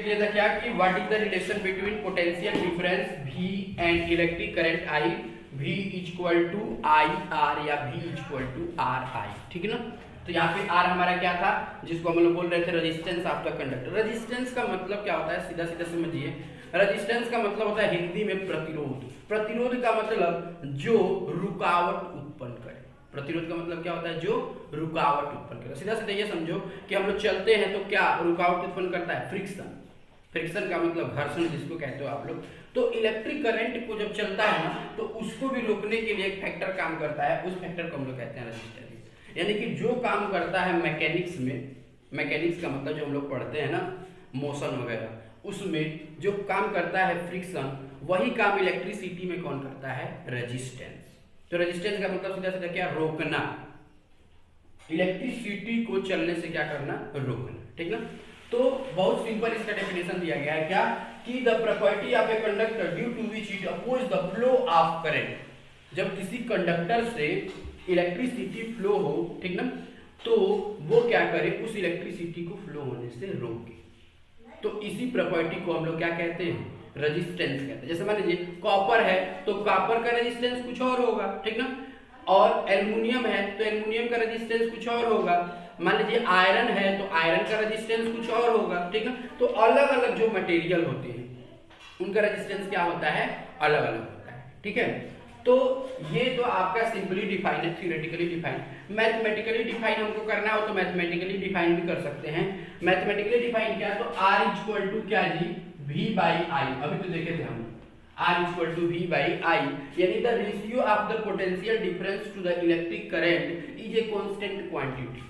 लिया था क्या कि what is the relation between potential difference V and electric current I, V equal to I R या V equal to R I, ठीक है ना। तो यहाँ पे R हमारा क्या था, जिसको हम लोग बोल रहे थे resistance of the conductor. Resistance का मतलब क्या होता है, सीधा सीधा समझिए। रेजिस्टेंस का मतलब होता है हिंदी में प्रतिरोध। प्रतिरोध का मतलब जो रुकावट उत्पन्न करे। प्रतिरोध का मतलब क्या होता है, जो रुकावट उत्पन्न करे। सीधा सीधा ये समझो कि हम लोग चलते हैं तो क्या रुकावट उत्पन्न करता है, फ्रिक्शन। फ्रिक्शन का मतलब घर्षण जिसको कहते हो आप लोग। तो इलेक्ट्रिक करंट को जब चलता है ना तो उसको भी रोकने के लिए एक फैक्टर काम करता है, उस फैक्टर को हम लोग कहते हैं रेजिस्टेंस। यानी कि जो काम करता है मैकेनिक्स में, मैकेनिक्स का मतलब जो हम लोग पढ़ते हैं ना मोशन वगैरह, उसमें जो काम करता है फ्रिक्शन, वही काम इलेक्ट्रिसिटी में कौन करता है, रेजिस्टेंस। तो रेजिस्टेंस का मतलब सीधा सीधा क्या, रोकना। इलेक्ट्रिसिटी को चलने से क्या करना, रोकना, ठीक ना। तो बहुत सिंपल इसका डेफिनेशन दिया गया है क्या कि the property of a conductor due to which it oppose the flow of current. जब किसी कंडक्टर से इलेक्ट्रिसिटी फ्लो हो, ठीक ना, तो वो क्या करे, उस इलेक्ट्रिसिटी को फ्लो होने से रोके। तो इसी प्रॉपर्टी को हम लोग क्या कहते हैं, रेजिस्टेंस कहते हैं। जैसे मान लीजिए कॉपर है तो कॉपर का रेजिस्टेंस कुछ और होगा, ठीक ना, और एल्युमिनियम है तो एल्युमिनियम का रेजिस्टेंस कुछ और होगा। मान लीजिए आयरन है तो आयरन का रेजिस्टेंस कुछ और होगा, ठीक ना। तो अलग अलग जो मटेरियल होते हैं उनका रेजिस्टेंस क्या होता है, अलग अलग होता है, ठीक है। तो ये तो आपका सिंपली डिफाइन है, थ्योरेटिकली डिफाइन। मैथमेटिकली डिफाइन हमको करना हो तो मैथमेटिकली डिफाइन भी कर सकते हैं। मैथमेटिकली डिफाइन क्या, तो R इक्वल टू क्या जी, V बाई आई। अभी तो देखे थे हम R equal to V by I, यानी the ratio of the potential difference to the electric current is a constant quantity.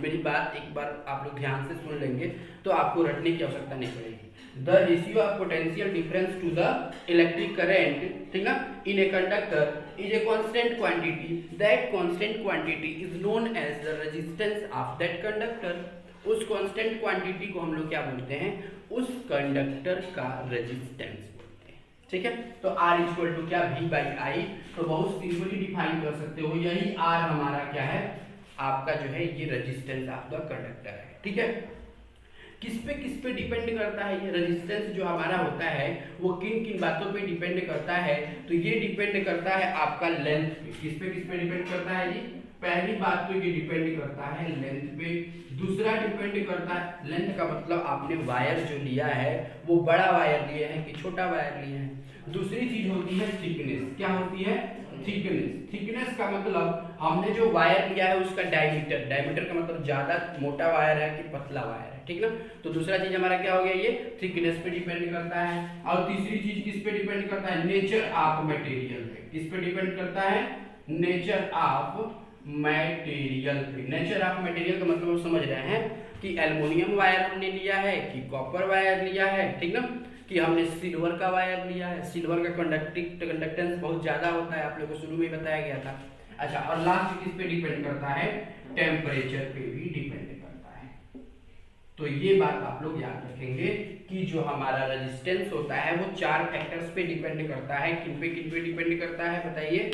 मेरी बात एक बार आप लोग ध्यान से सुन लेंगे तो आपको रटने की आवश्यकता नहीं पड़ेगी। The ratio of potential difference to the electric current, ठीक ना, in a conductor is a constant quantity. That constant quantity is known as the resistance of that conductor. उस कांस्टेंट क्वांटिटी को हम लोग क्या बोलते हैं, उस कंडक्टर का रेजिस्टेंस बोलते हैं, ठीक है। तो R इक्वल टू क्या, V बाई आई। तो बहुत सिंपली डिफाइन कर सकते हो, यही R हमारा क्या है, आपका जो है ये रेजिस्टेंस ऑफ द कंडक्टर है, ठीक है। किस पे डिपेंड करता है ये रेजिस्टेंस जो हमारा होता है, वो किन किन बातों पे डिपेंड करता है, तो ये डिपेंड करता है आपका लेंथ पे। किस पे डिपेंड करता है जी, पहली बात तो ये डिपेंड करता है लेंथ पे। दूसरा डिपेंड करता है, लेंथ का मतलब आपने वायर जो लिया है वो बड़ा वायर लिए हैं कि छोटा वायर लिए हैं। दूसरी चीज होती है थिकनेस। क्या होती है, थिकनेस। थिकनेस का मतलब हमने जो वायर लिया है उसका डायमीटर। डायमीटर का मतलब ज्यादा मोटा वायर है कि पतला वायर है, ठीक ना। तो दूसरा चीज हमारा क्या हो गया, ये थिकनेस पे डिपेंड करता है। और तीसरी चीज किस पे डिपेंड करता है, नेचर ऑफ मटेरियल पे। किस पे डिपेंड करता है, नेचर ऑफ मटेरियल पे। नेचर ऑफ मटेरियल का मतलब समझ रहे हैं कि एल्युमिनियम वायर हमने लिया है कि कॉपर वायर लिया है, ठीक ना, कि हमने सिल्वर का वायर लिया है। सिल्वर का कंडक्टेंस बहुत ज्यादा होता है, आप लोगों को शुरू में बताया गया था। अच्छा, और लास्ट किस पे डिपेंड करता है, टेम्परेचर पे भी डिपेंड करता है। तो ये बात आप लोग याद रखेंगे कि जो हमारा रेजिस्टेंस होता है वो चार फैक्टर्स पे डिपेंड करता है। किन पे डिपेंड करता है बताइए,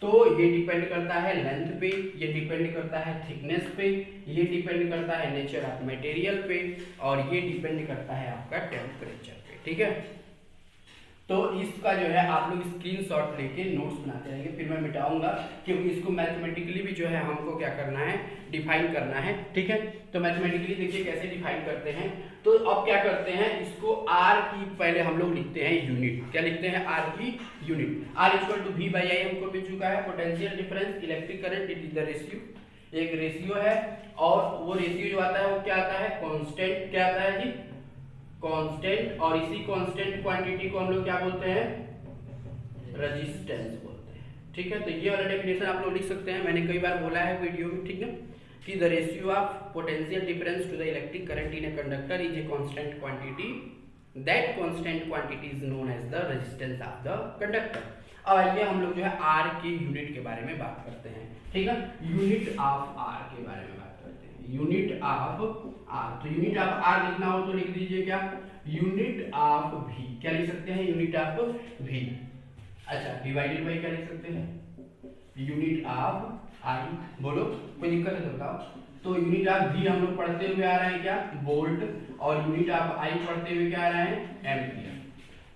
तो ये डिपेंड करता है लेंथ पे, ये डिपेंड करता है थिकनेस पे, ये डिपेंड करता है नेचर ऑफ मटेरियल पे, और ये डिपेंड करता है आपका टेम्परेचर पे, ठीक है। तो इसका जो है आप लोग स्क्रीनशॉट लेके नोट्स बनाते रहेंगे, फिर मैं मिटाऊंगा क्योंकि इसको मैथमेटिकली भी जो है हमको क्या करना है, डिफाइन करना है, ठीक है। तो मैथमेटिकली देखिए कैसे डिफाइन करते हैं। तो अब क्या करते हैं, इसको R की पहले हम लोग लिखते हैं यूनिट। क्या लिखते हैं, R की unit. R equal to V by I हमको मिल चुका है। Potential difference electric current it is the ratio, एक रेशियो है, और वो रेशियो जो आता है वो क्या आता है, कांस्टेंट। क्या आता है जी, कांस्टेंट। और इसी कांस्टेंट क्वांटिटी को हम लोग क्या बोलते हैं, रेजिस्टेंस बोलते हैं, ठीक है। तो ये वाला डेफिनेशन आप लोग लिख सकते हैं, मैंने कई बार बोला है वीडियो में, ठीक है, कि the ratio of potential difference to the electric current in a conductor is a constant quantity. That constant quantity is known as the resistance of the conductor. अब आइए हम लोग जो है R की यूनिट के बारे में बात करते हैं, ठीक है। यूनिट ऑफ R के बारे में बात करते हैं, यूनिट ऑफ R। तो यूनिट ऑफ R लिखना हो तो लिख दीजिए क्या, यूनिट ऑफ V। क्या लिख सकते हैं, यूनिट ऑफ V। अच्छा, डिवाइडेड बाय क्या लिख सकते हैं, यूनिट ऑफ I। बोलो, कोई दिक्कत है तो बताओ। तो यूनिट ऑफ V हम लोग पढ़ते हुए आ रहे हैं क्या, वोल्ट, और यूनिट ऑफ I पढ़ते हुए क्या आ रहे हैं, एम्पियर।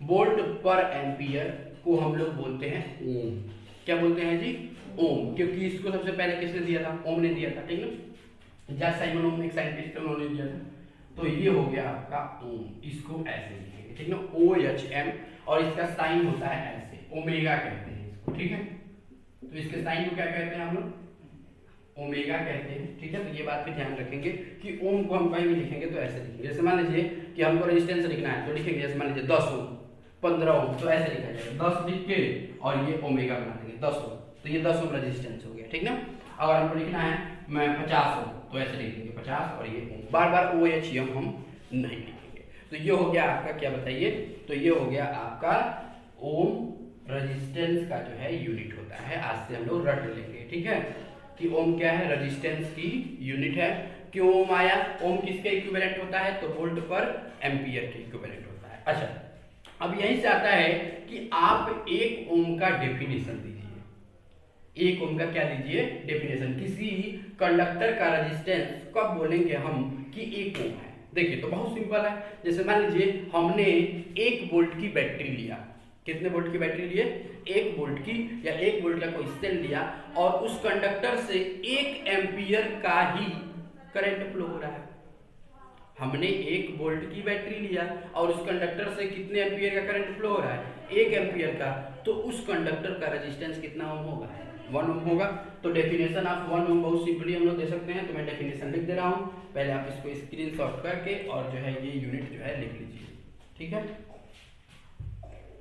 वोल्ट पर एम्पियर को हम लोग बोलते हैं ओम। क्या बोलते हैं जी, ओम, क्योंकि इसको सबसे पहले किसने दिया था, ओम ने दिया था, ठीक ना, जॉर्ज साइमन ओम एक साइंटिस्ट, उन्होंने दिया था। तो ये हो गया आपका ओम, इसको ऐसे लिखेंगे, ठीक ना, OHM, और इसका साइन होता है ऐसे, ओमेगा कहते हैं इसको, ठीक है। तो इसके साइन को क्या कहते हैं हम लोग, ओमेगा कहते हैं, ठीक है। तो ये बात पे ध्यान रखेंगे कि ओम को हम कहीं भी लिखेंगे तो ऐसे लिखेंगे। जैसे मान लीजिए कि हमको रेजिस्टेंस लिखना है तो लिखेंगे, जैसे मान लीजिए 10 ओम, 15 ओम, तो ऐसे लिखा जाएगा, 10 लिख के और ये ओमेगा बना देंगे 10 ओम, तो ये 10 ओम रेजिस्टेंस हो गया, ठीक ना। अगर हमको लिखना है मैं 50 ओम, तो ऐसे लिखेंगे 50 और ये ओम, बार बार OHM हम नहीं लिखेंगे। तो ये हो गया आपका क्या बताइए, तो ये हो गया आपका ओम रेजिस्टेंस का जो है यूनिट होता है। आज से हम लोग रट लेंगे, ठीक है, कि ओम क्या है, रेजिस्टेंस की यूनिट है। क्यों ओम आया, ओम किसके इक्विवेलेंट होता है, तो वोल्ट पर एम्पियर के इक्विवेलेंट होता है। अच्छा, अब यहीं से आता है कि आप एक ओम का डेफिनेशन दीजिए। एक ओम का क्या दीजिए, डेफिनेशन। किसी कंडक्टर का रेजिस्टेंस कब बोलेंगे हम कि एक ओम है। देखिए तो बहुत सिंपल है, जैसे मान लीजिए हमने 1 वोल्ट की बैटरी लिया, कितने वोल्ट की बैटरी लिए, 1 वोल्ट की, या 1 वोल्ट का कोई सेल लिया, और उस कंडक्टर से 1 एम्पियर का ही करंट फ्लो हो रहा है। हमने 1 वोल्ट की बैटरी लिया और उस कंडक्टर से कितने एम्पियर का करंट फ्लो हो रहा है, 1 एम्पियर का, तो उस कंडक्टर का रेजिस्टेंस कितना ओम होगा, 1 ओम होगा। तो डेफिनेशन ऑफ 1 ओम बहुत सिंपली हम लोग दे सकते हैं। तो मैं डेफिनेशन लिख दे रहा हूँ, पहले आप इसको स्क्रीनशॉट करके और जो है ये यूनिट जो है लिख लीजिए, ठीक है।